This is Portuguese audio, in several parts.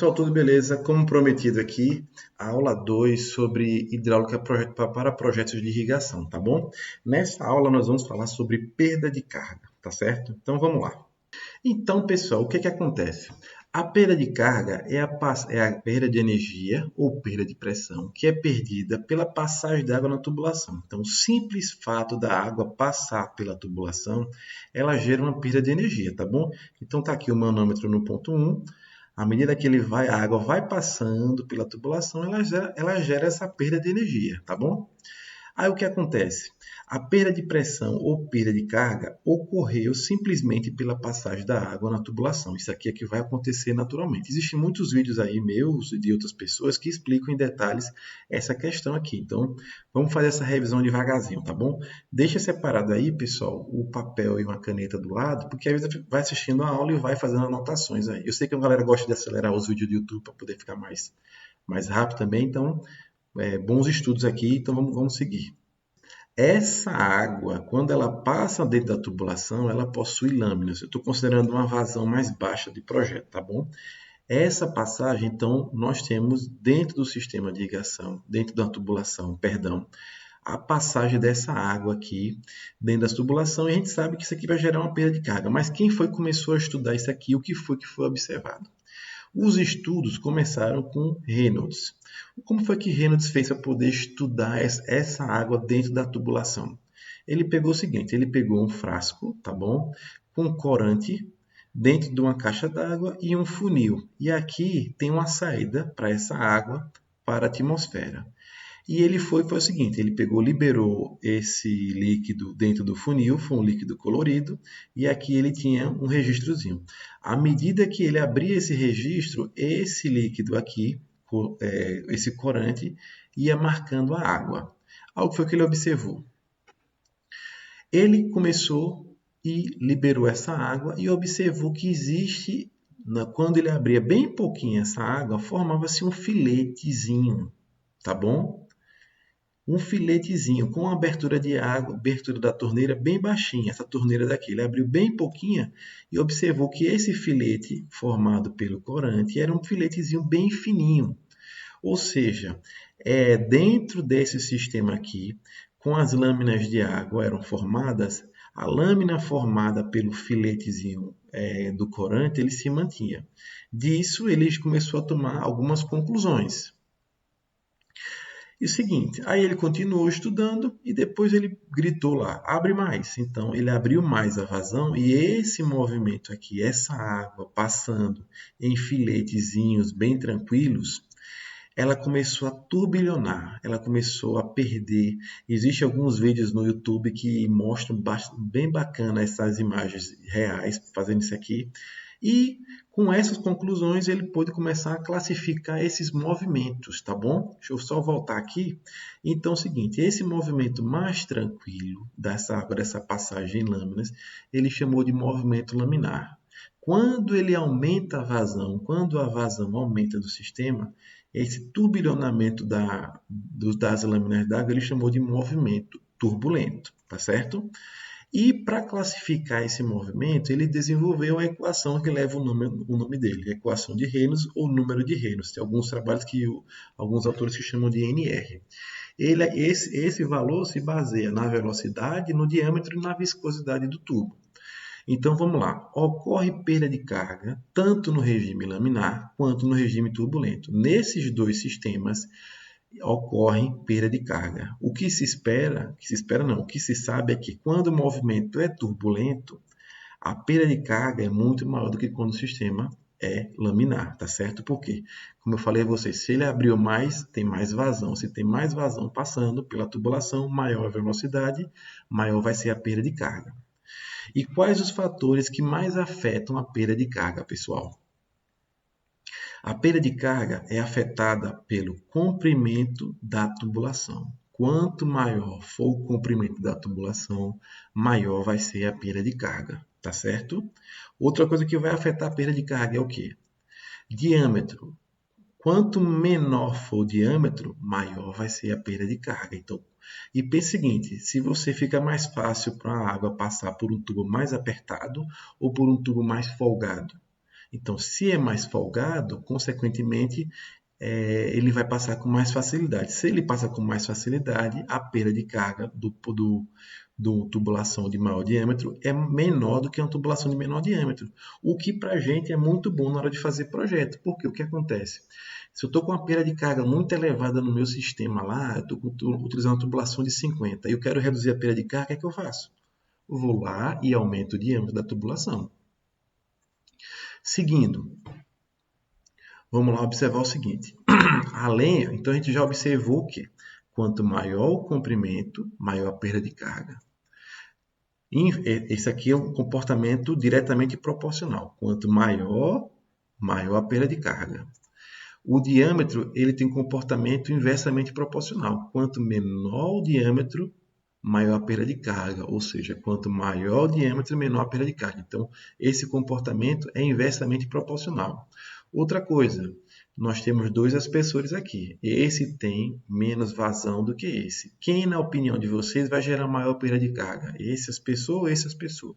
pessoal, tudo beleza? Como prometido aqui, a aula 2 sobre hidráulica para projetos de irrigação, tá bom? Nessa aula nós vamos falar sobre perda de carga, tá certo? Então vamos lá. Então, pessoal, o que acontece? A perda de carga é a perda de energia ou perda de pressão que é perdida pela passagem da água na tubulação. Então, o simples fato da água passar pela tubulação, ela gera uma perda de energia, tá bom? Então, tá aqui o manômetro no ponto 1. À medida que a água vai passando pela tubulação, ela gera essa perda de energia, tá bom? Aí o que acontece? A perda de pressão ou perda de carga ocorreu simplesmente pela passagem da água na tubulação. Isso aqui é que vai acontecer naturalmente. Existem muitos vídeos aí meus e de outras pessoas que explicam em detalhes essa questão aqui. Então, vamos fazer essa revisão devagarzinho, tá bom? Deixa separado aí, pessoal, o papel e uma caneta do lado, porque aí você vai assistindo a aula e vai fazendo anotações aí. Eu sei que a galera gosta de acelerar os vídeos do YouTube para poder ficar mais rápido também, então bons estudos aqui, então vamos seguir. Essa água, quando ela passa dentro da tubulação, ela possui lâminas. Eu estou considerando uma vazão mais baixa de projeto, tá bom? Essa passagem, então, nós temos dentro do sistema de irrigação, dentro da tubulação, perdão, a passagem dessa água aqui dentro da tubulação, e a gente sabe que isso aqui vai gerar uma perda de carga. Mas quem foi que começou a estudar isso aqui? O que foi observado? Os estudos começaram com Reynolds. Como foi que Reynolds fez para poder estudar essa água dentro da tubulação? Ele pegou o seguinte, ele pegou um frasco, tá bom? Com corante dentro de uma caixa d'água e um funil. E aqui tem uma saída para essa água para a atmosfera. E ele foi o seguinte, ele liberou esse líquido dentro do funil, foi um líquido colorido, e aqui ele tinha um registrozinho. À medida que ele abria esse registro, esse líquido aqui, esse corante, ia marcando a água. Algo foi que ele observou. Ele começou e liberou essa água e observou que existe, quando ele abria bem pouquinho essa água, formava-se um filetezinho, tá bom? Um filetezinho com abertura de água, abertura da torneira bem baixinha, essa torneira daqui. Ele abriu bem pouquinha e observou que esse filete formado pelo corante era um filetezinho bem fininho. Ou seja, dentro desse sistema aqui, com as lâminas de água eram formadas, a lâmina formada pelo filetezinho do corante, ele se mantinha. Disso, ele começou a tomar algumas conclusões. E o seguinte, aí ele continuou estudando e depois ele gritou lá, abre mais. Então ele abriu mais a vazão e esse movimento aqui, essa água passando em filetezinhos bem tranquilos, ela começou a turbilhonar, ela começou a perder. Existem alguns vídeos no YouTube que mostram bem bacana essas imagens reais fazendo isso aqui. E com essas conclusões ele pôde começar a classificar esses movimentos, tá bom? Deixa eu só voltar aqui. Então é o seguinte, esse movimento mais tranquilo dessa água, dessa passagem em lâminas, ele chamou de movimento laminar. Quando ele aumenta a vazão, quando a vazão aumenta do sistema, esse turbilhonamento das lâminas d'água ele chamou de movimento turbulento, tá certo? E para classificar esse movimento, ele desenvolveu a equação que leva o nome dele, a equação de Reynolds ou número de Reynolds. Tem alguns trabalhos que alguns autores que chamam de NR. Esse valor se baseia na velocidade, no diâmetro e na viscosidade do tubo. Então vamos lá, ocorre perda de carga tanto no regime laminar quanto no regime turbulento. Nesses dois sistemas ocorre perda de carga. O que se sabe é que quando o movimento é turbulento, a perda de carga é muito maior do que quando o sistema é laminar, tá certo? Por quê? Como eu falei a vocês, se ele abriu mais, tem mais vazão. Se tem mais vazão passando pela tubulação, maior a velocidade, maior vai ser a perda de carga. E quais os fatores que mais afetam a perda de carga, pessoal? A perda de carga é afetada pelo comprimento da tubulação. Quanto maior for o comprimento da tubulação, maior vai ser a perda de carga, tá certo? Outra coisa que vai afetar a perda de carga é o quê? Diâmetro. Quanto menor for o diâmetro, maior vai ser a perda de carga. Então, e pense o seguinte, se você fica mais fácil para a água passar por um tubo mais apertado ou por um tubo mais folgado. Então, se é mais folgado, consequentemente, ele vai passar com mais facilidade. Se ele passa com mais facilidade, a perda de carga do tubulação de maior diâmetro é menor do que uma tubulação de menor diâmetro. O que para a gente é muito bom na hora de fazer projeto. Porque o que acontece? Se eu estou com uma perda de carga muito elevada no meu sistema lá, eu estou utilizando uma tubulação de 50 e eu quero reduzir a perda de carga, o que é que eu faço? Eu vou lá e aumento o diâmetro da tubulação. Seguindo, vamos lá observar o seguinte. Então a gente já observou que quanto maior o comprimento, maior a perda de carga. Esse aqui é um comportamento diretamente proporcional. Quanto maior, maior a perda de carga. O diâmetro ele tem comportamento inversamente proporcional. Quanto menor o diâmetro, maior a perda de carga. Ou seja, quanto maior o diâmetro, menor a perda de carga. Então, esse comportamento é inversamente proporcional. Outra coisa, nós temos dois aspersores aqui. Esse tem menos vazão do que esse. Quem, na opinião de vocês, vai gerar maior perda de carga? Esse aspersor ou esse aspersor?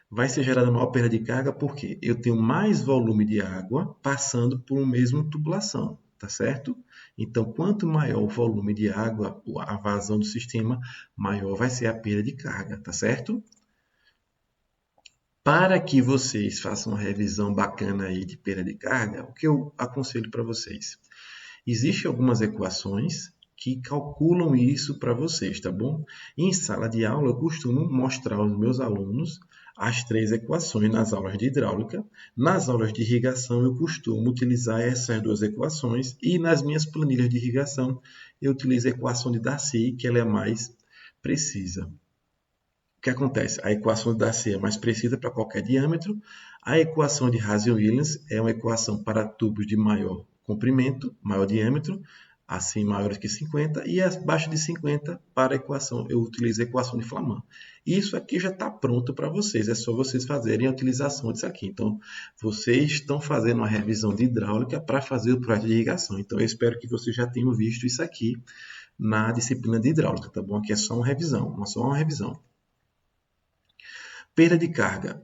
Vai ser gerada maior perda de carga porque eu tenho mais volume de água passando por uma mesma tubulação, tá certo? Então, quanto maior o volume de água, a vazão do sistema, maior vai ser a perda de carga, tá certo? Para que vocês façam uma revisão bacana aí de perda de carga, o que eu aconselho para vocês? Existem algumas equações que calculam isso para vocês, tá bom? Em sala de aula, eu costumo mostrar aos meus alunos as 3 equações nas aulas de hidráulica. Nas aulas de irrigação, eu costumo utilizar essas 2 equações e nas minhas planilhas de irrigação, eu utilizo a equação de Darcy, que ela é mais precisa. O que acontece? A equação de Darcy é mais precisa para qualquer diâmetro. A equação de Hazen-Williams é uma equação para tubos de maior comprimento, maior diâmetro, assim maiores que 50, e abaixo de 50 para a equação, eu utilizo a equação de Flaman. Isso aqui já está pronto para vocês, é só vocês fazerem a utilização disso aqui. Então, vocês estão fazendo uma revisão de hidráulica para fazer o projeto de irrigação. Então, eu espero que vocês já tenham visto isso aqui na disciplina de hidráulica, tá bom? Aqui é só uma revisão, só uma revisão. Perda de carga,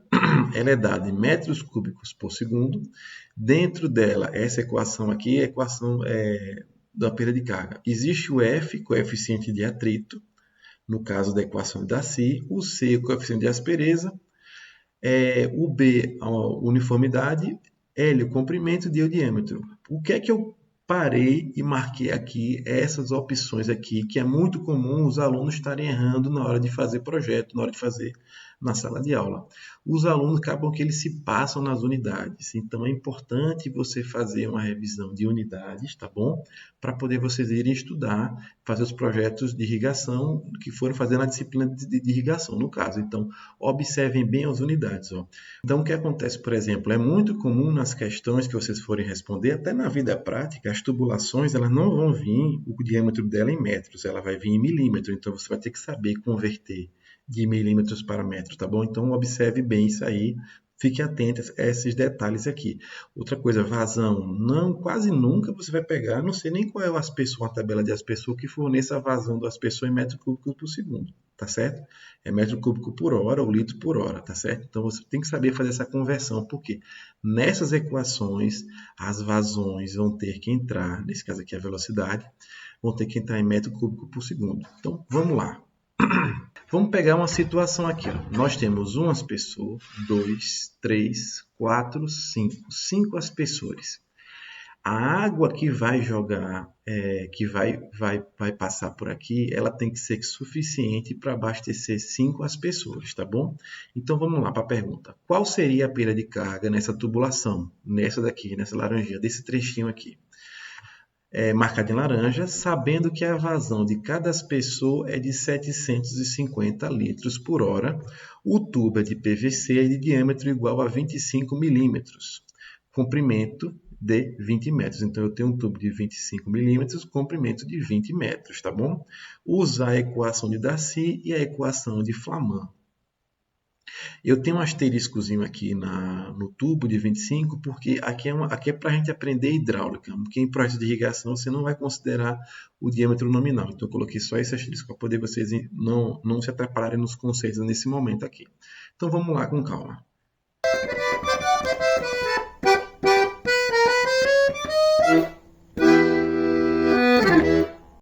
ela é dada em metros cúbicos por segundo. Dentro dela, essa equação aqui é a equação da perda de carga. Existe o F, coeficiente de atrito, no caso da equação de Darcy. O C, o coeficiente de aspereza. O B, a uniformidade. L, o comprimento, D, o diâmetro. O que é que eu parei e marquei aqui essas opções aqui, que é muito comum os alunos estarem errando na hora de fazer projeto, na hora de fazer na sala de aula. Os alunos acabam que eles se passam nas unidades, então é importante você fazer uma revisão de unidades, tá bom? Para poder vocês irem estudar, fazer os projetos de irrigação que foram fazer na disciplina de irrigação, no caso. Então, observem bem as unidades. Ó. Então, o que acontece, por exemplo, é muito comum nas questões que vocês forem responder, até na vida prática, as tubulações elas não vão vir o diâmetro dela em metros, ela vai vir em milímetros, então você vai ter que saber converter de milímetros para metros, tá bom? Então, observe bem isso aí, fique atento a esses detalhes aqui. Outra coisa, vazão, quase nunca você vai pegar, não sei nem qual é o aspersor, a tabela de aspersor que forneça a vazão do aspersor em metro cúbico por segundo, tá certo? É metro cúbico por hora ou litro por hora, tá certo? Então, você tem que saber fazer essa conversão, porque nessas equações, as vazões vão ter que entrar, nesse caso aqui a velocidade, vão ter que entrar em metro cúbico por segundo. Então, vamos lá. Vamos pegar uma situação aqui. Ó. Nós temos um aspersor, 2, 3, 4, 5. 5 aspersores. A água que vai jogar, que vai passar por aqui, ela tem que ser suficiente para abastecer 5 aspersores, tá bom? Então vamos lá para a pergunta. Qual seria a perda de carga nessa tubulação? Nessa daqui, nessa laranjinha, desse trechinho aqui? Marcado em laranja, sabendo que a vazão de cada aspersor é de 750 litros por hora. O tubo é de PVC e de diâmetro igual a 25 milímetros, comprimento de 20 metros. Então, eu tenho um tubo de 25 milímetros, comprimento de 20 metros, tá bom? Usar a equação de Darcy e a equação de Flaman. Eu tenho um asteriscozinho aqui no tubo de 25, porque aqui é para a gente aprender hidráulica, porque em projeto de irrigação você não vai considerar o diâmetro nominal. Então, eu coloquei só esse asterisco para poder vocês não se atrapalharem nos conceitos nesse momento aqui. Então, vamos lá com calma.